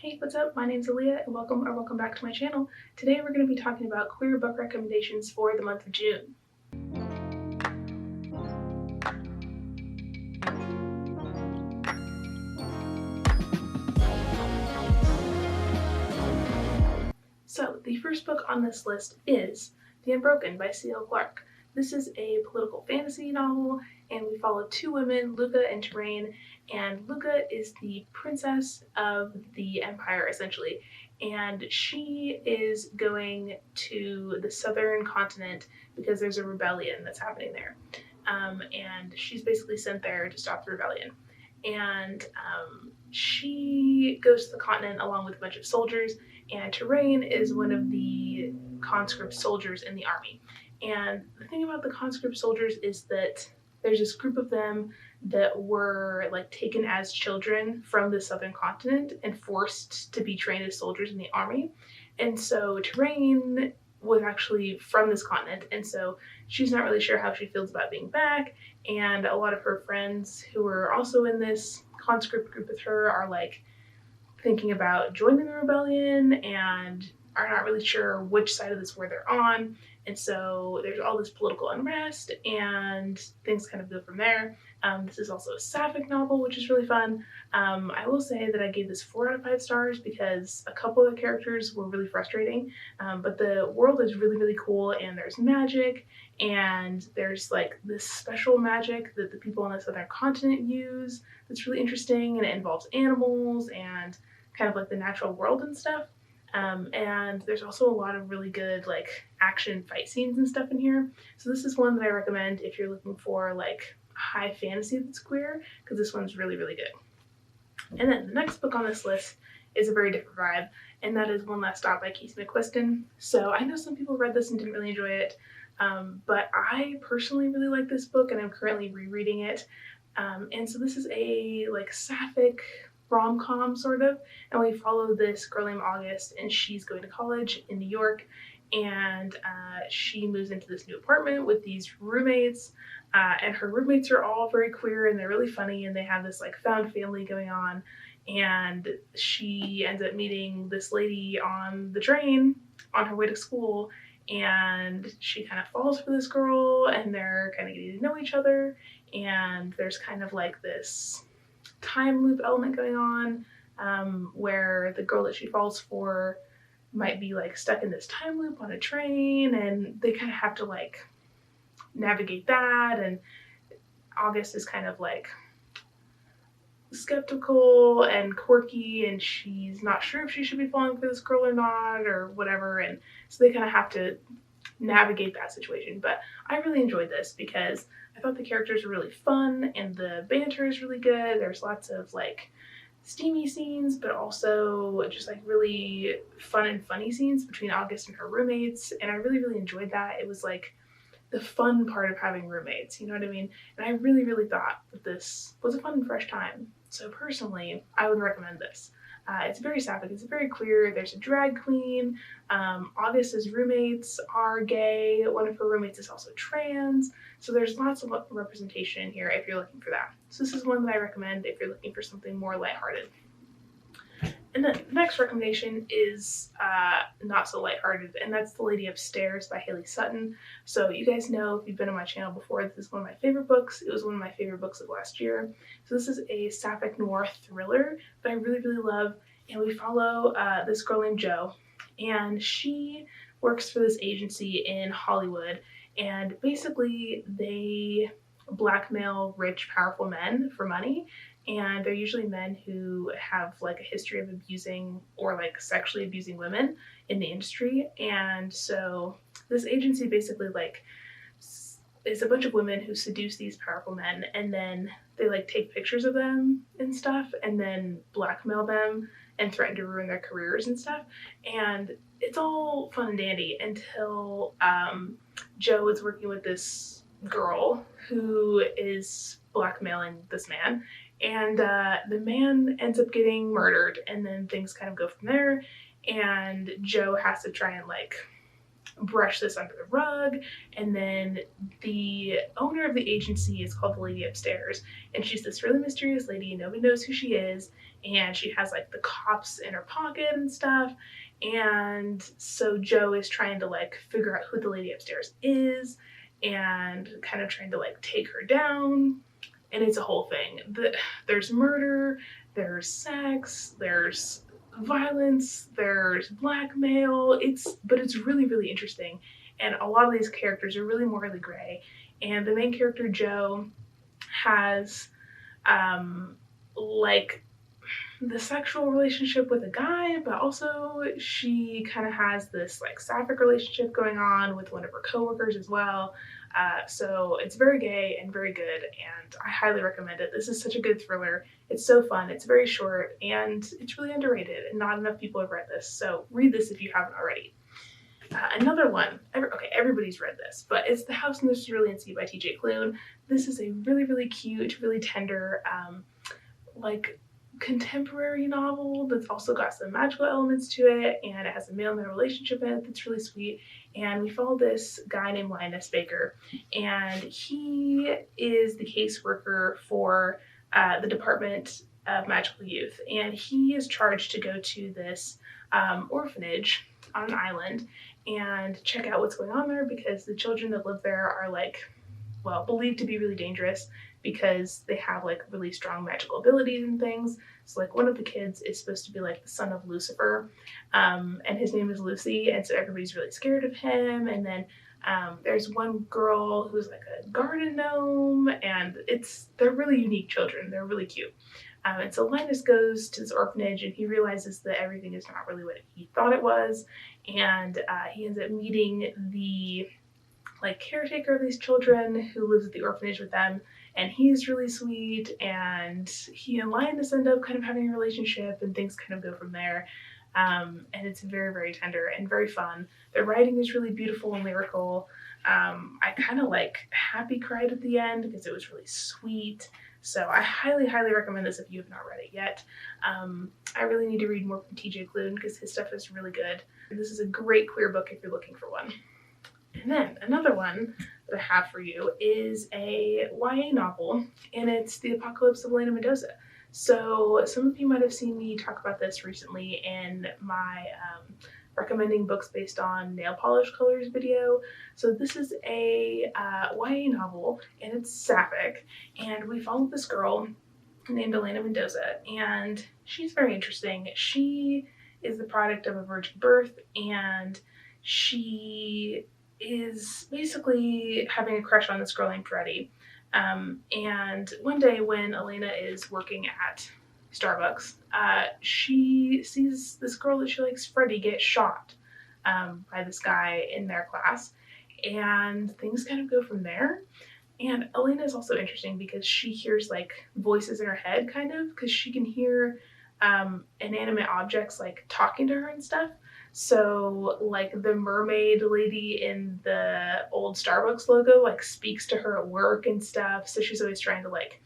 Hey, what's up? My name's Alea and welcome back to my channel. Today we're going to be talking about queer book recommendations for the month of June. So, the first book on this list is The Unbroken by C.L. Clarke. This is a political fantasy novel, and we follow two women, Luca and Terrain, and Luca is the princess of the empire, essentially, and she is going to the southern continent because there's a rebellion that's happening there. And she's basically sent there to stop the rebellion. And she goes to the continent along with a bunch of soldiers, and Terrain is one of the conscript soldiers in the army. And the thing about the conscript soldiers is that there's this group of them that were like taken as children from the southern continent and forced to be trained as soldiers in the army. And so Terrain was actually from this continent, and so she's not really sure how she feels about being back. And a lot of her friends who are also in this conscript group with her are like thinking about joining the rebellion and are not really sure which side of this war they're on. And so there's all this political unrest and things kind of go from there. This is also a sapphic novel, which is really fun. I will say that I gave this 4 out of 5 stars because a couple of the characters were really frustrating, but the world is really, really cool, and there's magic, and there's like this special magic that the people on the southern continent use that's really interesting, and it involves animals and kind of like the natural world and stuff. And there's also a lot of really good like action fight scenes and stuff in here. So this is one that I recommend if you're looking for like high fantasy that's queer, because this one's really, really good. And then the next book on this list is a very different vibe, and that is One Last Stop by Casey McQuiston. So I know some people read this and didn't really enjoy it, but I personally really like this book, and I'm currently rereading it. And so this is a like sapphic rom-com sort of, and we follow this girl named August, and she's going to college in New York, and she moves into this new apartment with these roommates, and her roommates are all very queer, and they're really funny, and they have this like found family going on. And she ends up meeting this lady on the train on her way to school, and she kind of falls for this girl, and they're kind of getting to know each other, and there's kind of like this time loop element going on, where the girl that she falls for might be like stuck in this time loop on a train, and they kind of have to like navigate that. And August is kind of like skeptical and quirky, and she's not sure if she should be falling for this girl or not or whatever, and so they kind of have to navigate that situation. But I really enjoyed this because I thought the characters were really fun and the banter is really good. There's lots of like steamy scenes, but also just like really fun and funny scenes between August and her roommates, and I really, really enjoyed that. It was like the fun part of having roommates, you know what I mean? And I really, really thought that this was a fun and fresh time. So personally, I would recommend this. It's very sapphic, it's very queer. There's a drag queen. August's roommates are gay. One of her roommates is also trans. So there's lots of representation in here if you're looking for that. So this is one that I recommend if you're looking for something more lighthearted. And then the next recommendation is not so lighthearted, and that's The Lady Upstairs by Haley Sutton. So you guys know, if you've been on my channel before, this is one of my favorite books. It was one of my favorite books of last year. So this is a sapphic noir thriller that I really, really love, and we follow this girl named Jo, and she works for this agency in Hollywood, and basically they blackmail rich, powerful men for money, and they're usually men who have like a history of abusing or like sexually abusing women in the industry. And so this agency basically like is a bunch of women who seduce these powerful men, and then they like take pictures of them and stuff, and then blackmail them and threaten to ruin their careers and stuff. And it's all fun and dandy until Jo is working with this girl who is blackmailing this man, and the man ends up getting murdered, and then things kind of go from there, and Jo has to try and like brush this under the rug. And then the owner of the agency is called the Lady Upstairs, and she's this really mysterious lady. Nobody knows who she is, and she has like the cops in her pocket and stuff. And so Joe is trying to like figure out who the Lady Upstairs is and kind of trying to like take her down. And it's a whole thing. There's murder, there's sex, there's violence, there's blackmail. But it's really, really interesting. And a lot of these characters are really morally gray. And the main character, Joe, has like the sexual relationship with a guy, but also she kind of has this like sapphic relationship going on with one of her coworkers as well. So it's very gay and very good, and I highly recommend it. This is such a good thriller. It's so fun. It's very short, and it's really underrated, and not enough people have read this. So read this if you haven't already. Another one, everybody's read this, but it's The House in the Cerulean Sea by T.J. Klune. This is a really, really cute, really tender, like contemporary novel that's also got some magical elements to it, and it has a male-male relationship in it that's really sweet. And we follow this guy named Linus Baker, and he is the caseworker for the Department of Magical Youth, and he is charged to go to this orphanage on an island and check out what's going on there, because the children that live there are like, well, believed to be really dangerous because they have like really strong magical abilities and things. So like one of the kids is supposed to be like the son of Lucifer, and his name is Lucy, and so everybody's really scared of him. And then there's one girl who's like a garden gnome, and they're really unique children. They're really cute. And so Linus goes to this orphanage, and he realizes that everything is not really what he thought it was, and he ends up meeting the like caretaker of these children who lives at the orphanage with them, and he's really sweet, and he and Linus end up kind of having a relationship, and things kind of go from there. And it's very, very tender and very fun. The writing is really beautiful and lyrical. I kind of like happy cried at the end because it was really sweet. So I highly, highly recommend this if you have not read it yet. I really need to read more from TJ Klune because his stuff is really good. This is a great queer book if you're looking for one. And then another one that I have for you is a YA novel, and it's The Apocalypse of Elena Mendoza. So some of you might have seen me talk about this recently in my recommending books based on nail polish colors video. So this is a YA novel, and it's sapphic, and we follow this girl named Elena Mendoza, and she's very interesting. She is the product of a virgin birth, and she is basically having a crush on this girl named Freddie. And one day when Elena is working at Starbucks, she sees this girl that she likes, Freddie, get shot by this guy in their class, and things kind of go from there. And Elena is also interesting because she hears like voices in her head, kind of, because she can hear inanimate objects like talking to her and stuff. So like the mermaid lady in the old Starbucks logo like speaks to her at work and stuff. So she's always trying to like,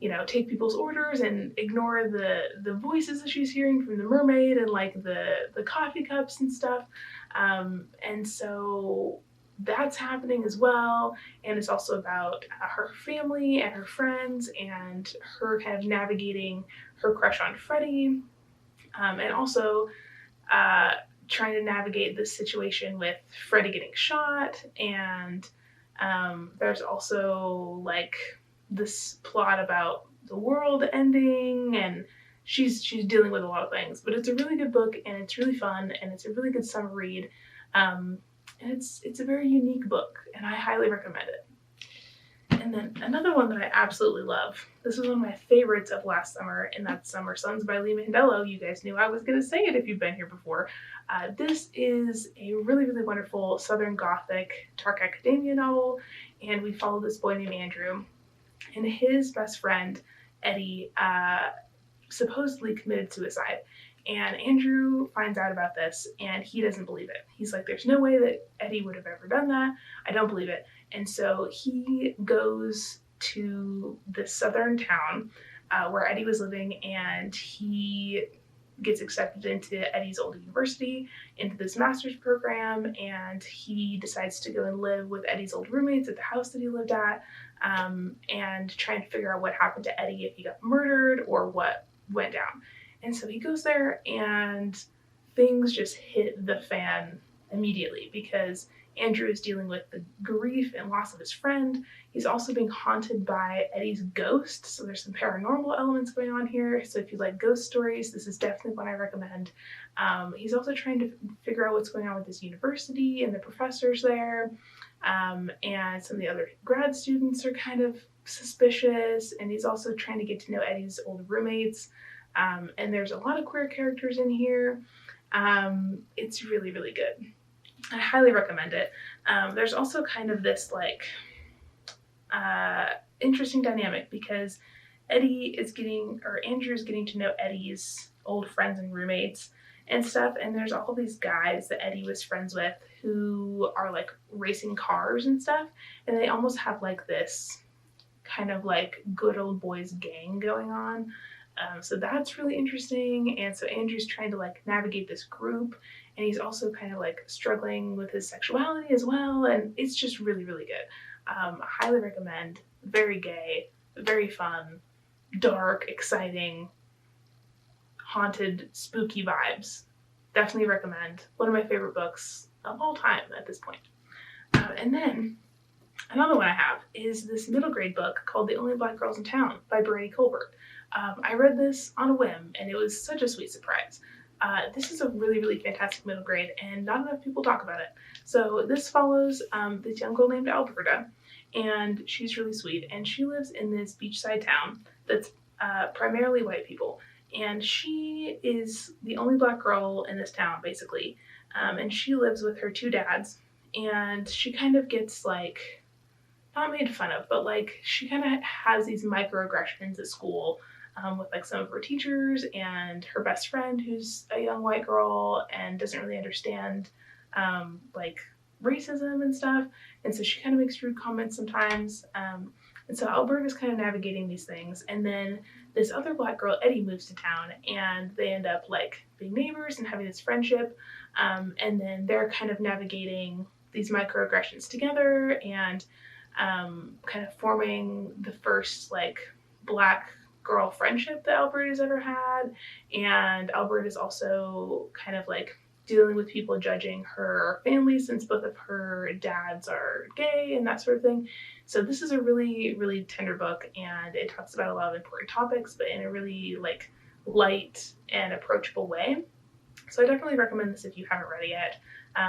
you know, take people's orders and ignore the voices that she's hearing from the mermaid and like the coffee cups and stuff. And so that's happening as well. And it's also about her family and her friends and her kind of navigating her crush on Freddie, and also trying to navigate this situation with Freddie getting shot. And there's also like this plot about the world ending, and she's dealing with a lot of things. But it's a really good book, and it's really fun, and it's a really good summer read. And it's a very unique book, and I highly recommend it. And then another one that I absolutely love. This was one of my favorites of last summer, and that's Summer Suns by Lee Mandello. You guys knew I was going to say it if you've been here before. This is a really, really wonderful Southern Gothic dark academia novel, and we follow this boy named Andrew, and his best friend, Eddie, supposedly committed suicide. And Andrew finds out about this, and he doesn't believe it. He's like, there's no way that Eddie would have ever done that. I don't believe it. And so he goes to this southern town where Eddie was living, and he gets accepted into Eddie's old university, into this master's program, and he decides to go and live with Eddie's old roommates at the house that he lived at, and try and figure out what happened to Eddie, if he got murdered or what went down. And so he goes there, and things just hit the fan immediately because Andrew is dealing with the grief and loss of his friend. He's also being haunted by Eddie's ghost, so there's some paranormal elements going on here. So if you like ghost stories, this is definitely one I recommend. He's also trying to figure out what's going on with his university and the professors there, and some of the other grad students are kind of suspicious, and he's also trying to get to know Eddie's old roommates, and there's a lot of queer characters in here. It's really, really good. I highly recommend it. There's also kind of this like interesting dynamic because Andrew is getting to know Eddie's old friends and roommates and stuff, and there's all these guys that Eddie was friends with who are like racing cars and stuff, and they almost have like this kind of like good old boys gang going on. So that's really interesting, and so Andrew's trying to like navigate this group, and he's also kind of like struggling with his sexuality as well, and it's just really, really good. I highly recommend. Very gay, very fun, dark, exciting, haunted, spooky vibes. Definitely recommend. One of my favorite books of all time at this point. And then another one I have is this middle grade book called The Only Black Girls in Town by Brady Colbert. I read this on a whim, and it was such a sweet surprise. This is a really, really fantastic middle grade, and not enough people talk about it. So this follows this young girl named Alberta, and she's really sweet, and she lives in this beachside town that's primarily white people, and she is the only black girl in this town, basically, and she lives with her two dads, and she kind of gets like, not made fun of, but like she kind of has these microaggressions at school, with like some of her teachers and her best friend who's a young white girl and doesn't really understand like racism and stuff, and so she kind of makes rude comments sometimes, and so Alberta's kind of navigating these things, and then this other black girl, Eddie, moves to town, and they end up like being neighbors and having this friendship, and then they're kind of navigating these microaggressions together and kind of forming the first like black girl friendship that Alberta's ever had, and Albert is also kind of like dealing with people judging her family since both of her dads are gay and that sort of thing. So this is a really, really tender book, and it talks about a lot of important topics, but in a really like light and approachable way. So I definitely recommend this if you haven't read it yet.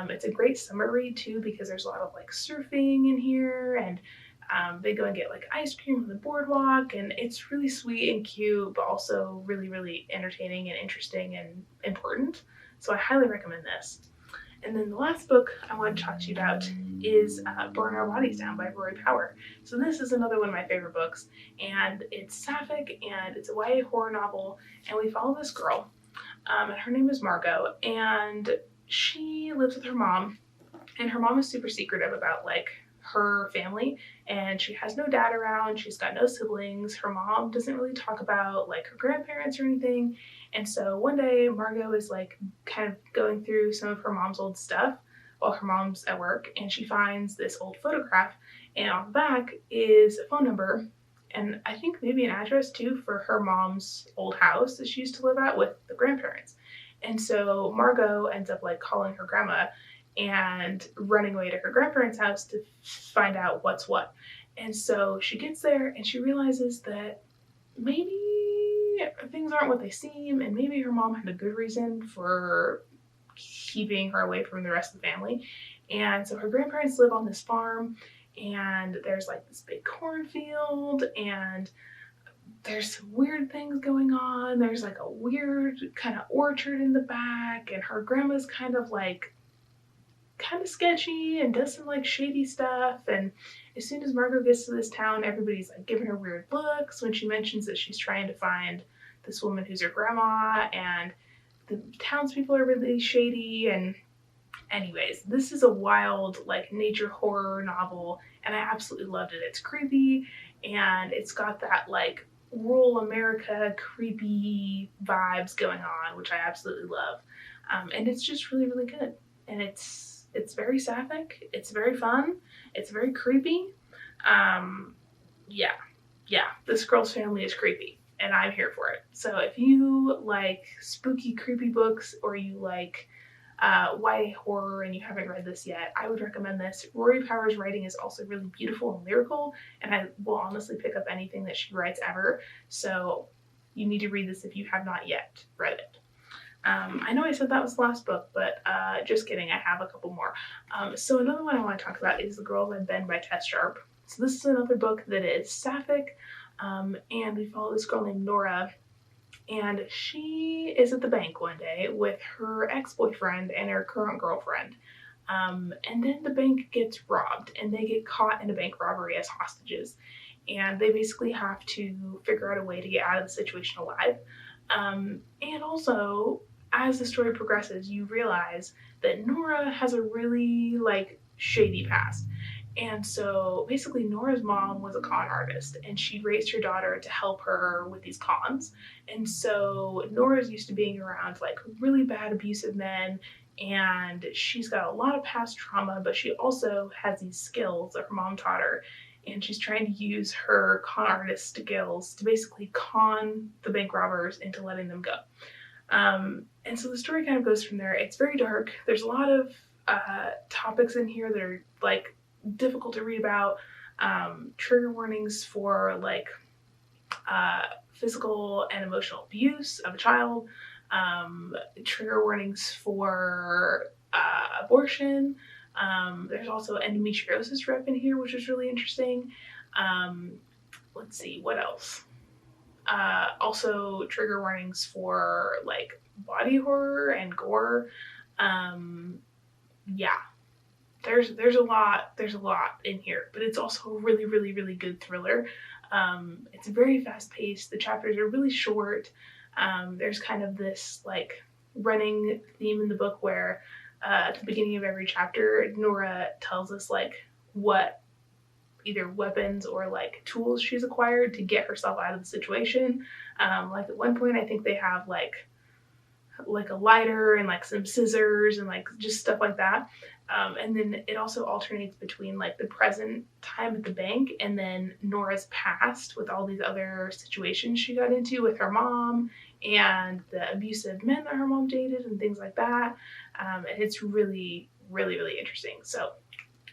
It's a great summer read too, because there's a lot of like surfing in here, and they go and get like ice cream on the boardwalk, and it's really sweet and cute, but also really, really entertaining and interesting and important. So I highly recommend this. And then the last book I want to talk to you about is Burn Our Bodies Down by Rory Power. So this is another one of my favorite books, and it's sapphic, and it's a YA horror novel, and we follow this girl, and her name is Margot, and she lives with her mom, and her mom is super secretive about like her family, and she has no dad around, she's got no siblings, her mom doesn't really talk about like her grandparents or anything, and so one day Margot is like kind of going through some of her mom's old stuff while her mom's at work, and she finds this old photograph, and on the back is a phone number, and I think maybe an address too for her mom's old house that she used to live at with the grandparents. And so Margot ends up like calling her grandma and running away to her grandparents' house to find out what's what. And so she gets there and she realizes that maybe things aren't what they seem, and maybe her mom had a good reason for keeping her away from the rest of the family. And so her grandparents live on this farm, and there's like this big cornfield, and there's some weird things going on. There's like a weird kind of orchard in the back, and her grandma's kind of sketchy and does some like shady stuff. And as soon as Margot gets to this town, everybody's like giving her weird looks when she mentions that she's trying to find this woman who's her grandma, and the townspeople are really shady. And anyways, this is a wild like nature horror novel, and I absolutely loved it. It's creepy, and it's got that like rural America creepy vibes going on, which I absolutely love. And it's just really, really good. And it's very sapphic, it's very fun, it's very creepy. Um, yeah, yeah, this girl's family is creepy, and I'm here for it. So if you like spooky, creepy books, or you like YA horror and you haven't read this yet, I would recommend this. Rory Power's writing is also really beautiful and lyrical, and I will honestly pick up anything that she writes ever. So you need to read this if you have not yet read it. I know I said that was the last book, but just kidding, I have a couple more. So another one I want to talk about is The Girls I've Been by Tess Sharp. So this is another book that is sapphic, and we follow this girl named Nora, and she is at the bank one day with her ex-boyfriend and her current girlfriend. And then the bank gets robbed, and they get caught in a bank robbery as hostages. And they basically have to figure out a way to get out of the situation alive. And also, as the story progresses, you realize that Nora has a really shady past. And so basically, Nora's mom was a con artist, and she raised her daughter to help her with these cons. And so Nora's used to being around really bad, abusive men, and she's got a lot of past trauma, but she also has these skills that her mom taught her. And she's trying to use her con artist skills to basically con the bank robbers into letting them go. And so the story kind of goes from there. It's very dark. There's a lot of topics in here that are difficult to read about. Trigger warnings for physical and emotional abuse of a child. Trigger warnings for abortion. There's also endometriosis rep in here, which is really interesting. Let's see, what else? Also trigger warnings for body horror and gore. Yeah, there's a lot in here, but it's also a really, really, really good thriller. It's very fast paced. The chapters are really short. There's kind of this running theme in the book where at the beginning of every chapter, Nora tells us what either weapons or tools she's acquired to get herself out of the situation. At one point, I think they have a lighter and some scissors and just stuff like that. And then it also alternates between the present time at the bank and then Nora's past with all these other situations she got into with her mom and the abusive men that her mom dated and things like that. And it's really, really, really interesting. So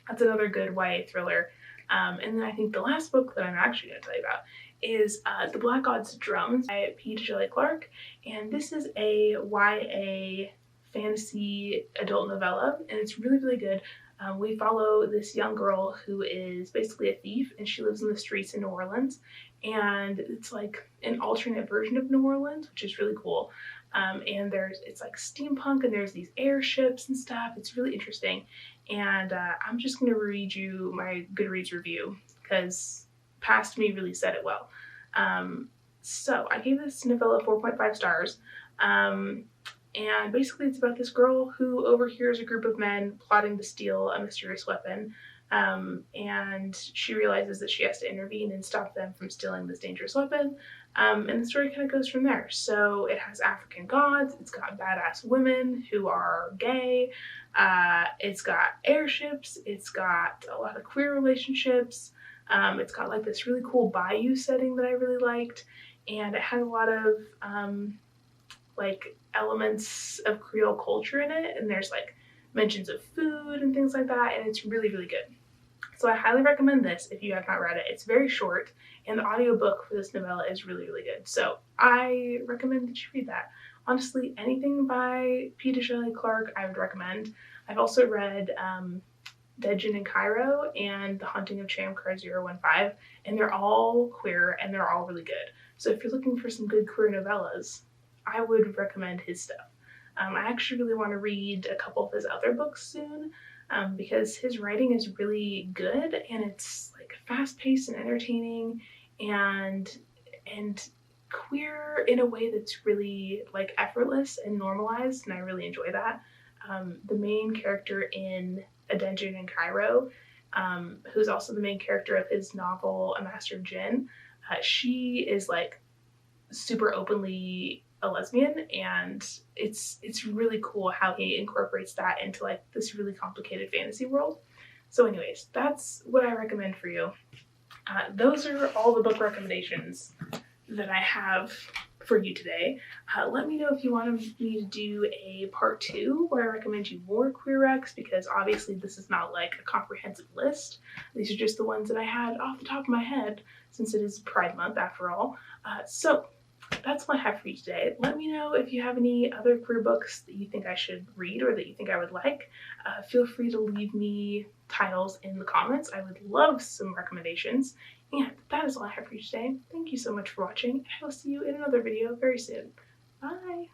that's another good YA thriller. And then I think the last book that I'm actually going to tell you about is The Black God's Drums by P. Shelley Clark. And this is a YA fantasy adult novella, and it's really, really good. We follow this young girl who is basically a thief, and she lives in the streets in New Orleans. And it's an alternate version of New Orleans, which is really cool. And it's steampunk, and there's these airships and stuff. It's really interesting. And I'm just going to read you my Goodreads review because Past Me really said it well. So I gave this novella 4.5 stars. And basically it's about this girl who overhears a group of men plotting to steal a mysterious weapon. And she realizes that she has to intervene and stop them from stealing this dangerous weapon. And the story kind of goes from there. So it has African gods, it's got badass women who are gay, it's got airships, it's got a lot of queer relationships, it's got this really cool bayou setting that I really liked, and it has a lot of elements of Creole culture in it, and there's mentions of food and things like that, and it's really, really good. So I highly recommend this if you have not read it. It's very short, and the audiobook for this novella is really, really good. So I recommend that you read that. Honestly, anything by P. Shelley Clark I would recommend. I've also read Dead Gin in Cairo and The Haunting of Chamcar 015, and they're all queer and they're all really good. So if you're looking for some good queer novellas, I would recommend his stuff. I actually really want to read a couple of his other books soon because his writing is really good, and it's fast-paced and entertaining and queer in a way that's really effortless and normalized, and I really enjoy that. The main character in A Dungeon in Cairo, who's also the main character of his novel A Master of Gin, She is like super openly a lesbian, and it's really cool how he incorporates that into like this really complicated fantasy world. So anyways, that's what I recommend for you. Those are all the book recommendations that I have for you today. Let me know if you want me to do a part 2 where I recommend you more queer recs, because obviously this is not like a comprehensive list. These are just the ones that I had off the top of my head, since it is Pride Month after all. So that's all I have for you today. Let me know if you have any other queer books that you think I should read or that you think I would like. Feel free to leave me titles in the comments. I would love some recommendations. And that is all I have for you today. Thank you so much for watching. I will see you in another video very soon. Bye!